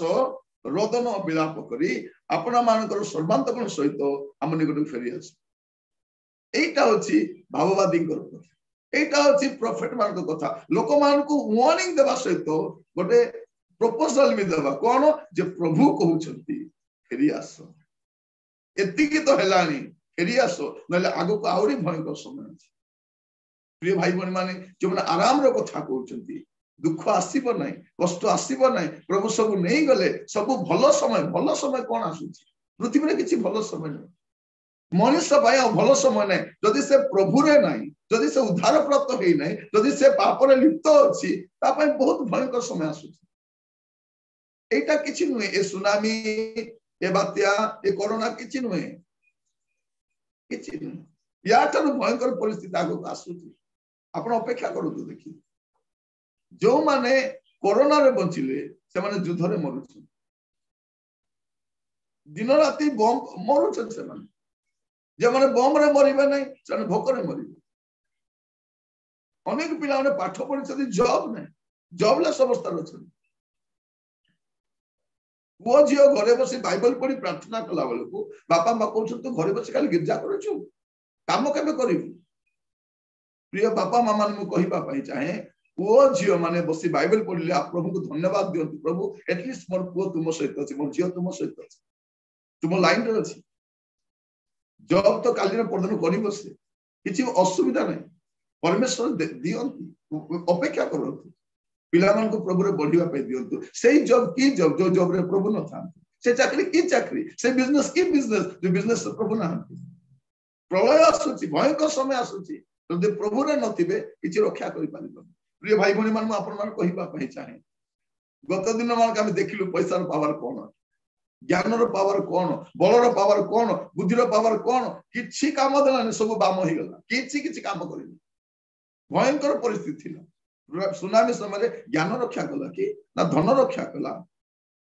रोदन विलाप करी अपना मानकर सर्वांतकरण सहित आम निकट फेरी आस एटा होची भाववादी कथा एटा होची प्रॉफिट मान कथा लोक मान को वार्निंग देवा सहित गोटे प्रपोजल भी देवा कोन जे प्रभु कहउछंती फेरी आस एतिकी तो हेलानी फेरी आस नले आगो को आउरी भयंकर समय अछि प्रिय भाई बहन माने जो माने आराम रो कथा कहउछंती दुख आसीबो नै कष्ट आसीबो नै प्रभु सब नै गले सब भलो समय कोन आसुची पृथ्वी रे किछि भलो समय नै मनुष्य भाई भल समय ना जदि से प्रभु रे नहीं जदि से उद्धार प्राप्त है नहीं जदि से पाप रे लिप्त अछि ता पय बहुत भयंकर समय आसुची एटा किछि नुहे ए सुनामी ए बात्या ए कोरोना किछि नुहे किछि नुहे या तर भयंकर परिस्थिति आगो आसुची आपण अपेक्षा करतु देखि जो माने कोरोना रे बंचिले से माने युद्ध रे मरुछ दिन राति बम मरुछ से माने जे माने बम रे मरिबे नै से भोक रे मरिबे अनेक पिला माने पाठ पढि छथि जॉब नै जॉबलेस अवस्था रे छथि वो जियो घरे बसी बाइबल पढि प्रार्थना कला बेले को बापा मां कहउछ तू घरे बसी खाली गिरजा करछु काम केबे करिवु प्रिय बापा मामा मु कहिबा पई चाहे वो जियो माने बसी बाइबल पढिले आप प्रभु को धन्यवाद दियंतु प्रभु एटलीस्ट मोर पुओ तुम सहित अछि मोर जियो तुम सहित अछि तुम लाइन रे अछि जॉब तो काली रे पढन करि बसे किछि असुविधा नै परमेश्वर दियंतु अपेक्षा करंतु पिला मन को प्रभु रे बढ़िया पे दियंतु सेही जॉब की जॉब जो जॉब रे प्रभु न था से चाकरी की चाकरी से बिजनेस की बिजनेस जो बिजनेस प्रभु ना प्रलय आसुची भयंकर समय आसुची जदि प्रभु रे नथिबे किछि रक्षा करि पारिबो प्रिय भाई भणी मान आपण मान कहिबा पई चाहे गत दिन मान हम देखिलु पैसा रो पावर कोन ज्ञान रो पावर कोन बल रो पावर कोन बुद्धि रो पावर कोन किछि काम देलानी सब बाम होई गेला किछि काम करिनी भयंकर परिस्थिति थिला सुनामी समय ज्ञान रक्षा कला कि ना धन रक्षा कला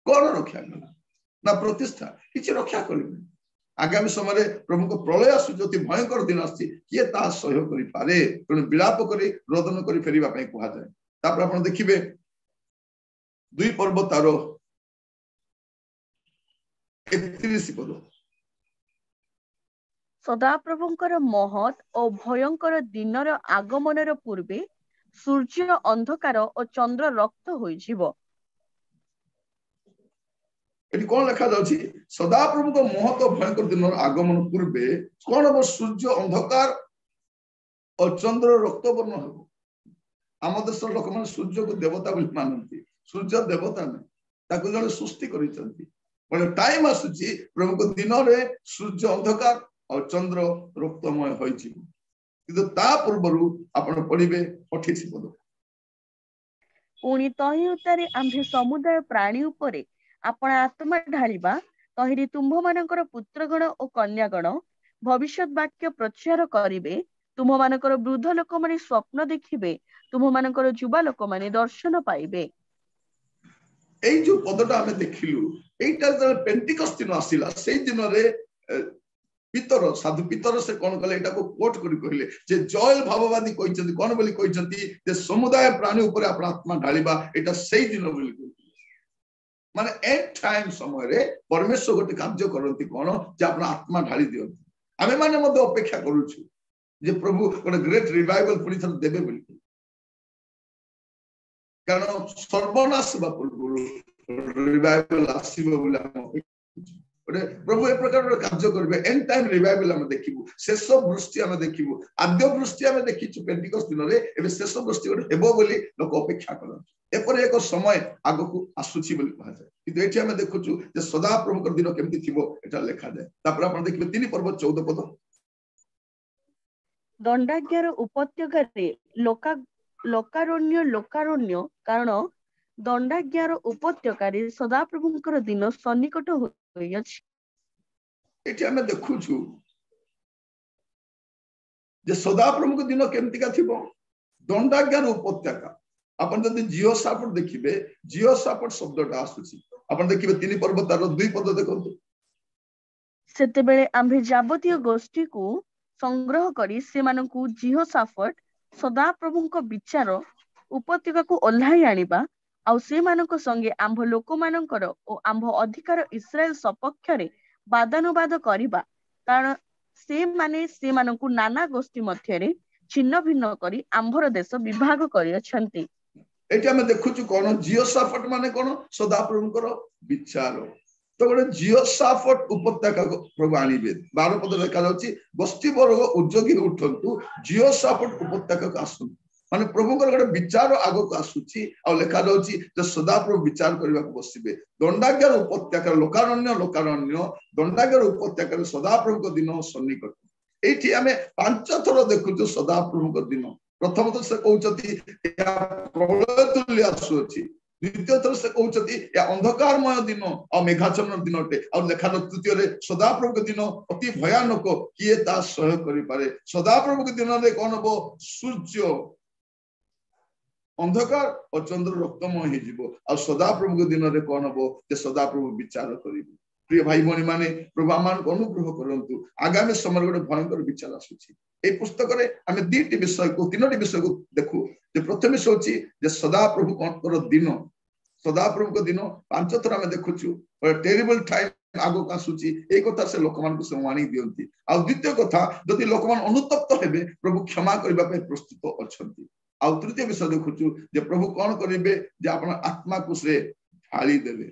कोन रक्षा कला ना प्रतिष्ठा किछि रक्षा करिनी आगामी समय प्रभु को प्रलय आसुचति भयंकर दिन आसी किए ता सहय करि पारे तण विलाप करी रोदन करी फेरिबा पई कहा जाय तापर आपण देखिबे दुई पर्व तारो 31 पद सदा प्रभुंकर महत और भयंकर दिनर आगमनर पूर्वे सूर्य अंधकार और चंद्र रक्त होई जीवो एटी कोन लिखा जाउची सदा प्रभु को महत और भयंकर दिनर आगमन पूर्वे कोन हो सूर्य अंधकार और चंद्र रक्त वर्ण हो आम देशर लोक मन सूर्य को देवता बोली मानती सूर्य देवता नै ताको जने सृष्टि करिसंती बड़े टाइम आसुची प्रभु को दिन रे सूर्य अंधकार और चंद्र रक्तमय होइची किंतु ता पूर्वरु आपण पढिबे 28 पद पुणी तहि उतारे आम्भे समुदाय प्राणी उपरे आपण आत्मा ढालिबा तहिरी तुम्भ मानकर पुत्रगण और कन्यागण भविष्यत वाक्य प्रचार करिवे तुम्भ मानकर वृद्ध लोक माने स्वप्न देखिबे तुम्भ मानकर युवा लोक माने दर्शन पाइबे एई जो पदटा हमें देखिलु एटा जब पेंटिकस्ट दिन आसिला सेई दिन रे पितर साधु पितर से कोन कले एटा को कोट करी कहले जे जयल भाववादी कहिसंती कोन बोली कहिसंती जे समुदाय प्राणी ऊपर आपण आत्मा ढालिबा एटा सेई दिन बोली माने एट टाइम समय रे परमेश्वर गोटे कार्य करंती कोन जे आपण आत्मा ढाली दियंती आमे माने मते अपेक्षा करूछु जे प्रभु गोटे ग्रेट रिवाइवल पुनी थर देबे बोली कारण सर्वनाश बा पूर्व रिवाइवल आसीबो बोली हम प्रभु ए प्रकार कार्य करबे एंड टाइम रिवाइवल हम देखिबु शेष वृष्टि हम देखिबु आद्य वृष्टि हम देखिछु पेंटिकस्ट दिन रे एबे शेष वृष्टि हेबो बोली लोक अपेक्षा करन एपर एक समय आगो आसुची बोली कहा जाय किंतु एठी हम देखुछु जे सदा प्रभुकर दिन केमति थिबो एटा लिखा जाय तापर आपण देखिबे 3 पर्व 14 पद दंडाज्ञार उपत्यका रे लोकारण्य कारण ଦଣ୍ଡାଜ୍ଞାର ଉପତ୍ୟକାରେ ସଦାପ୍ରଭୁଙ୍କର ଦିନ ସନ୍ନିକଟ ହୋଇଅଛି। ଏଠି ଆମେ ଦେଖୁଛୁ ଯେ ସଦାପ୍ରଭୁଙ୍କ ଦିନ କେମିତିକା ଥିବ, ଦଣ୍ଡାଜ୍ଞାର ଉପତ୍ୟକା। ଆପଣ ଯଦି ଜିଓସାଫଟ ଦେଖିବେ, ଜିଓସାଫଟ ଶବ୍ଦଟା ଆସୁଛି, ଆପଣ ଦେଖିବେ 3 ପର୍ବ ତାର 2 ପଦ ଦେଖନ୍ତୁ। ସେତେବେଳେ ଆମ୍ଭେ ଯାବତୀୟ ଗୋଷ୍ଠୀକୁ ସଂଗ୍ରହ କରି ସେମାନଙ୍କୁ ଜିହୋସାଫଟ ସଦାପ୍ରଭୁଙ୍କ ବିଚାର ଉପତ୍ୟକାକୁ ଓହ୍ଲାଇ ଆଣିବା, ଆଉ ସେମାନଙ୍କ ସଙ୍ଗେ ଆମ୍ଭ ଲୋକମାନଙ୍କର ଓ ଆମ୍ଭ ଅଧିକାର ଇସ୍ରାଏଲ ସପକ୍ଷରେ ବାଦାନୁବାଦ କରିବା, କାରଣ ସେମାନେ ସେମାନଙ୍କୁ ନାନା ଗୋଷ୍ଠୀ ମଧ୍ୟରେ ଛିନ୍ନ ଭିନ୍ନ କରି ଆମ୍ଭର ଦେଶ ବିଭାଗ କରିଅଛନ୍ତି। ଏଠି ଆମେ ଦେଖୁଛୁ କଣ, ଜିଓସାଫଟ ମାନେ କଣ, ସଦାପ୍ରଭୁଙ୍କର ବିଚାର। ତ ଗୋଟେ ଜିଓସାଫଟ ଉପତ୍ୟକା ପ୍ରଭୁ ଆଣିବେ। 12 ପଦ ଲେଖା ଯାଉଛି, ଗୋଷ୍ଠୀ ବର୍ଗ ଉଦ୍ଯୋଗୀ ଉଠନ୍ତୁ, ଜିଓସାଫଟ ଉପତ୍ୟକାକୁ ଆସନ୍ତୁ। ମାନେ ପ୍ରଭୁଙ୍କର ଗୋଟେ ବିଚାର ଆଗକୁ ଆସୁଛି, ଆଉ ଲେଖା ଯାଉଛି ଯେ ସଦାପ୍ରଭୁ ବିଚାର କରିବାକୁ ବସିବେ। ଦଣ୍ଡାଜ୍ଞାର ଉପତ୍ୟକାର ଲୋକାରଣ୍ୟ ଦଣ୍ଡାଜ୍ଞାର ଉପତ୍ୟକାରେ ସଦାପ୍ରଭୁଙ୍କ ଦିନ ସନ୍ନିକଟ। ଏଇଠି ଆମେ 5 ଥର ଦେଖୁଛୁ ସଦାପ୍ରଭୁଙ୍କ ଦିନ। ପ୍ରଥମତଃ ସେ କହୁଛନ୍ତି ପ୍ରଳୟ ତୁଲ୍ୟ ଆସୁଅଛି, ଦ୍ୱିତୀୟ ଥର ସେ କହୁଛନ୍ତି ଅନ୍ଧକାରମୟ ଦିନ ଆଉ ମେଘାଚ୍ଛନ୍ନ ଦିନ ଅଟେ, ଆଉ ଲେଖା ତୃତୀୟରେ ସଦାପ୍ରଭୁଙ୍କ ଦିନ ଅତି ଭୟାନକ, କିଏ ତା ସହ୍ୟ କରିପାରେ। ସଦାପ୍ରଭୁଙ୍କ ଦିନରେ କଣ ହବ, ସୂର୍ଯ୍ୟ ଅନ୍ଧକାର ଓ ଚନ୍ଦ୍ର ରକ୍ତମୟ ହେଇଯିବ, ଆଉ ସଦାପ୍ରଭୁଙ୍କ ଦିନରେ କଣ ହବ, ଯେ ସଦାପ୍ରଭୁ ବିଚାର କରିବେ। ପ୍ରିୟ ଭାଇ ଭଉଣୀ ମାନେ, ପ୍ରଭୁ ଆମମାନଙ୍କୁ ଅନୁଗ୍ରହ କରନ୍ତୁ। ଆଗାମୀ ସମୟରେ ଗୋଟେ ଭୟଙ୍କର ବିଚାର ଆସୁଛି। এই ପୁସ୍ତକରେ ଆମେ 3ଟି ବିଷୟକୁ ଦେଖୁ। ଯେ ପ୍ରଥମ ବିଷୟ ହଉଛି ଯେ ସଦାପ୍ରଭୁଙ୍କର ଦିନ, ସଦାପ୍ରଭୁଙ୍କ ଦିନ 5 ଥର ଆମେ ଦେଖୁଛୁ। ଟେରିବଲ ଟାଇମ ଆଗକୁ ଆସୁଛି, এই କଥା ସେ ଲୋକମାନଙ୍କୁ ସେ ୱାର୍ଣ୍ଣିଂ ଦିଅନ୍ତି। ଆଉ ଦ୍ୱିତୀୟ କଥା, ଯଦି ଲୋକମାନେ ଅନୁତପ୍ତ ହେବେ, ପ୍ରଭୁ କ୍ଷମା କରିବା ପାଇଁ ପ୍ରସ୍ତୁତ ଅଛନ୍ତି। ଆଉ ତୃତୀୟ ବିଷୟ ଦେଖୁଛୁ ଯେ ପ୍ରଭୁ କଣ କରିବେ, ଯେ ଆପଣ ଆତ୍ମାକୁ ସେ ଢାଳି ଦେବେ।